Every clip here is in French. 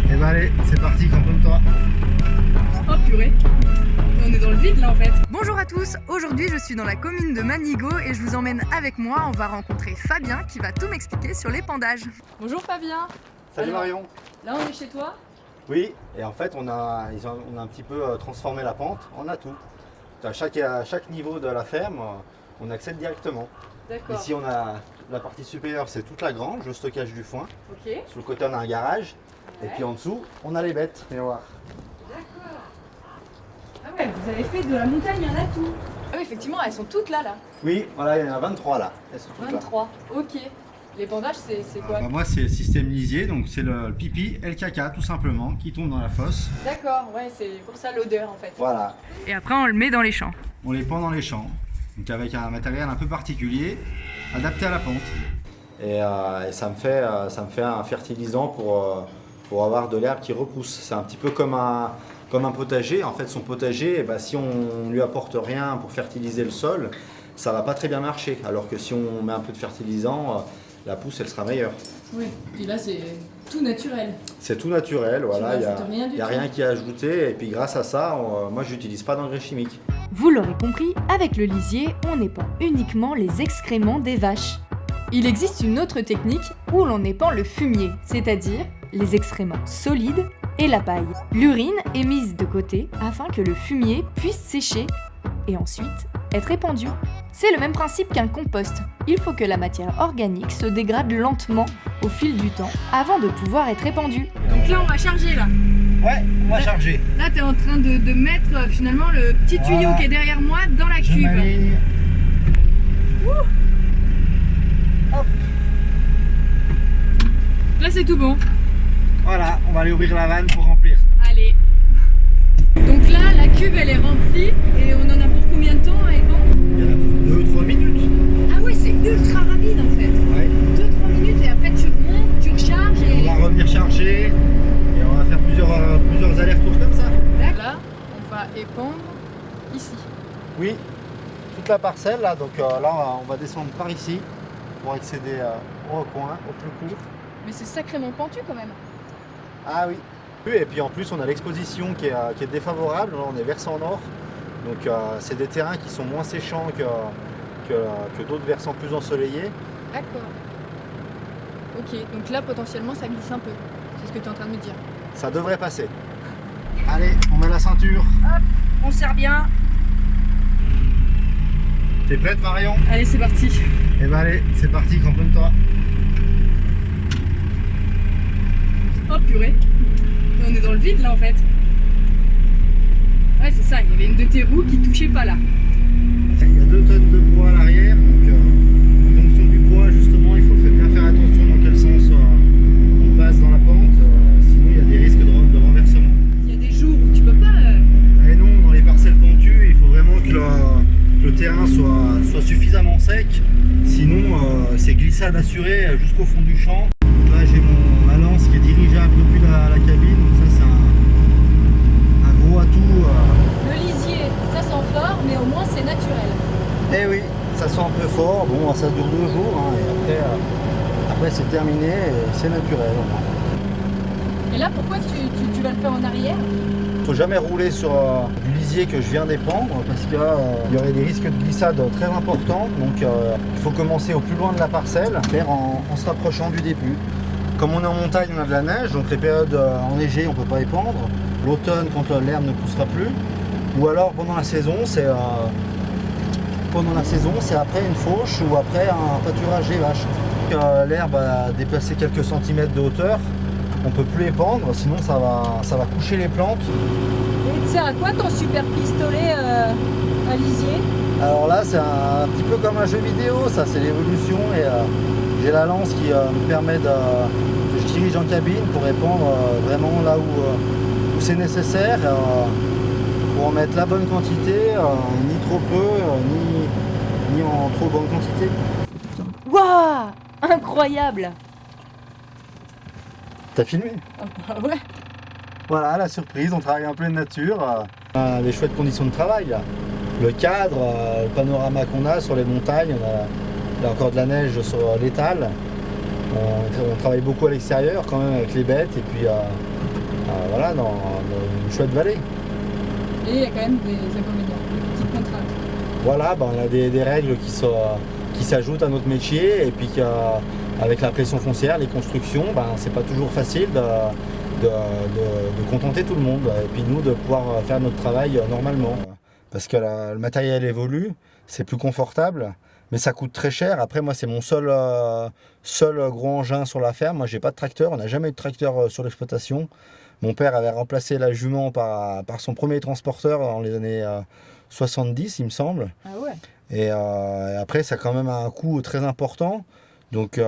Et bah allez, c'est parti, camponne-toi. Oh purée, on est dans le vide là en fait. Bonjour à tous, aujourd'hui je suis dans la commune de Manigo et je vous emmène avec moi, on va rencontrer Fabien qui va tout m'expliquer sur l'épandage. Bonjour Fabien. Salut Alors, Marion. Là on est chez toi. Oui, et en fait on a un petit peu transformé la pente en atout. À chaque niveau de la ferme, on accède directement. D'accord. Ici on a la partie supérieure, c'est toute la grange, le stockage du foin. Ok. Sur le côté on a un garage. Ouais. Et puis en dessous, on a les bêtes. Viens voir. D'accord. Ah ouais, vous avez fait de la montagne un atout. Ah oui, effectivement, elles sont toutes là. Oui, voilà, il y en a 23 là. Elles sont toutes là. 23. Ok. L'épandage, c'est quoi? Moi c'est le système lisier, donc c'est le pipi et le caca tout simplement qui tombe dans la fosse. D'accord, ouais, c'est pour ça l'odeur en fait. Voilà, Et après on le met dans les champs. on les pend dans les champs, donc avec un matériel un peu particulier, adapté à la pente. Et ça me fait un fertilisant pour avoir de l'herbe qui repousse. C'est un petit peu comme un potager. En fait, son potager, si on lui apporte rien pour fertiliser le sol, ça va pas très bien marcher. Alors que si on met un peu de fertilisant, la pousse, elle sera meilleure. Oui, et là c'est tout naturel. C'est tout naturel, voilà. Il rajoutes rien du n'y a tout. rien qui est ajouté. Et puis grâce à ça, moi, j'utilise pas d'engrais chimiques. Vous l'aurez compris, avec le lisier, on épand uniquement les excréments des vaches. Il existe une autre technique où l'on épand le fumier, c'est-à-dire les excréments solides et la paille. L'urine est mise de côté afin que le fumier puisse sécher et ensuite être épandu. C'est le même principe qu'un compost. Il faut que la matière organique se dégrade lentement au fil du temps avant de pouvoir être épandue. Donc là on va charger là. Ouais, on va charger. Là t'es en train de mettre finalement le petit tuyau Voilà. qui est derrière moi dans la cuve. Là c'est tout bon. Voilà, on va aller ouvrir la vanne pour remplir. Allez. Donc là la cuve elle est remplie et on en a pour combien de temps à épandre? Il y en a pour 2-3 minutes. Ah ouais, c'est ultra rapide en fait. Ouais. 2-3 minutes et après tu remontes, tu recharges On et... va revenir charger et on va faire plusieurs allers-retours comme ça. Là, on va épandre ici. Oui, toute la parcelle là, donc là on va descendre par ici pour accéder au coin, au plus court. Mais c'est sacrément pentu quand même. Ah oui. Et puis en plus on a l'exposition qui est défavorable, là on est versant nord, donc c'est des terrains qui sont moins séchants que d'autres versants plus ensoleillés. D'accord. Ok, donc là potentiellement ça glisse un peu. C'est ce que tu es en train de me dire. Ça devrait passer. Allez, on met la ceinture. On serre bien. T'es prête Marion? Allez, c'est parti. Eh ben allez, c'est parti, camponne-toi. Oh purée. Mais on est dans le vide là en fait. Ouais, c'est ça, il y avait une de tes roues qui touchait pas là. Il y a 2 tonnes de poids à l'arrière, donc en fonction du poids justement il faut bien faire attention dans quel sens on passe dans la pente, sinon il y a des risques de renversement. Il y a des jours où tu peux pas... Et non, dans les parcelles pentues, il faut vraiment que le terrain soit suffisamment sec, sinon c'est glissade assurée jusqu'au fond du champ. Là j'ai ma lance qui est dirigeable depuis la cabine, donc ça c'est un gros atout. Le lisier, ça sent fort, mais au moins c'est naturel. Eh oui, ça sent un peu fort, bon ça dure 2 jours, hein, et après c'est terminé, et c'est naturel au moins. Et là, pourquoi tu vas le faire en arrière? Faut jamais rouler sur du lisier que je viens d'épandre parce qu'il y aurait des risques de glissade très importants, donc il faut commencer au plus loin de la parcelle, faire en se rapprochant du début. Comme on est en montagne, on a de la neige, donc les périodes enneigées on ne peut pas épandre. L'automne quand l'herbe ne poussera plus, ou alors pendant la saison c'est après une fauche ou après un pâturage des vaches. L'herbe a dépassé quelques centimètres de hauteur, on peut plus épandre, sinon ça va coucher les plantes. Et il te sert à quoi ton super pistolet à lisier? Alors là c'est un petit peu comme un jeu vidéo, ça c'est l'évolution, et j'ai la lance qui me permet que je dirige en cabine pour épandre vraiment là où c'est nécessaire, pour en mettre la bonne quantité, ni trop peu, ni en trop bonne quantité. Waouh! Incroyable! T'as filmé? Ah bah ouais. Voilà la surprise, on travaille en pleine nature, les chouettes conditions de travail là. Le cadre, le panorama qu'on a sur les montagnes, il y a encore de la neige sur l'étal. On travaille beaucoup à l'extérieur quand même avec les bêtes, et puis voilà, dans une chouette vallée. Et il y a quand même des inconvénients, des petites contraintes. Voilà, on a des règles qui s'ajoutent à notre métier et puis avec la pression foncière, les constructions, c'est pas toujours facile de contenter tout le monde et puis nous de pouvoir faire notre travail normalement. Parce que le matériel évolue, c'est plus confortable, mais ça coûte très cher. Après moi c'est mon seul gros engin sur la ferme, moi j'ai pas de tracteur, on n'a jamais eu de tracteur sur l'exploitation. Mon père avait remplacé la jument par son premier transporteur dans les années 70 il me semble. Ah ouais. Et après, ça a quand même un coût très important. Donc,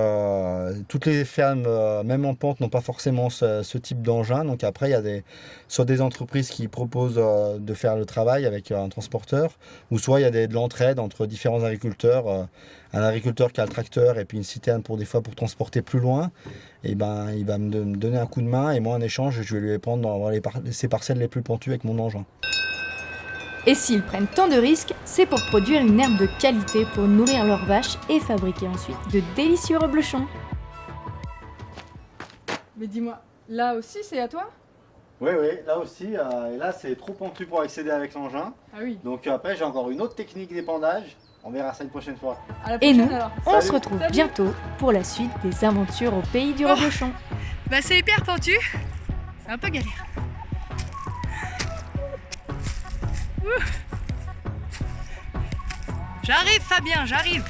toutes les fermes, même en pente, n'ont pas forcément ce type d'engin. Donc après, il y a soit des entreprises qui proposent de faire le travail avec un transporteur, ou soit il y a de l'entraide entre différents agriculteurs. Un agriculteur qui a le tracteur et puis une citerne pour transporter plus loin. Et il va me donner un coup de main et moi, en échange, je vais lui prendre dans ses parcelles les plus pentues avec mon engin. Et s'ils prennent tant de risques, c'est pour produire une herbe de qualité pour nourrir leurs vaches et fabriquer ensuite de délicieux reblochons. Mais dis-moi, là aussi c'est à toi? Oui, là aussi. Et là, c'est trop pentu pour accéder avec l'engin. Ah oui. Donc après, j'ai encore une autre technique d'épandage. On verra ça une prochaine fois. À la Et prochaine nous, alors. on Salut. se retrouve Salut. bientôt pour la suite des aventures au pays du reblochon. C'est hyper pentu. C'est un peu galère. J'arrive Fabien, j'arrive.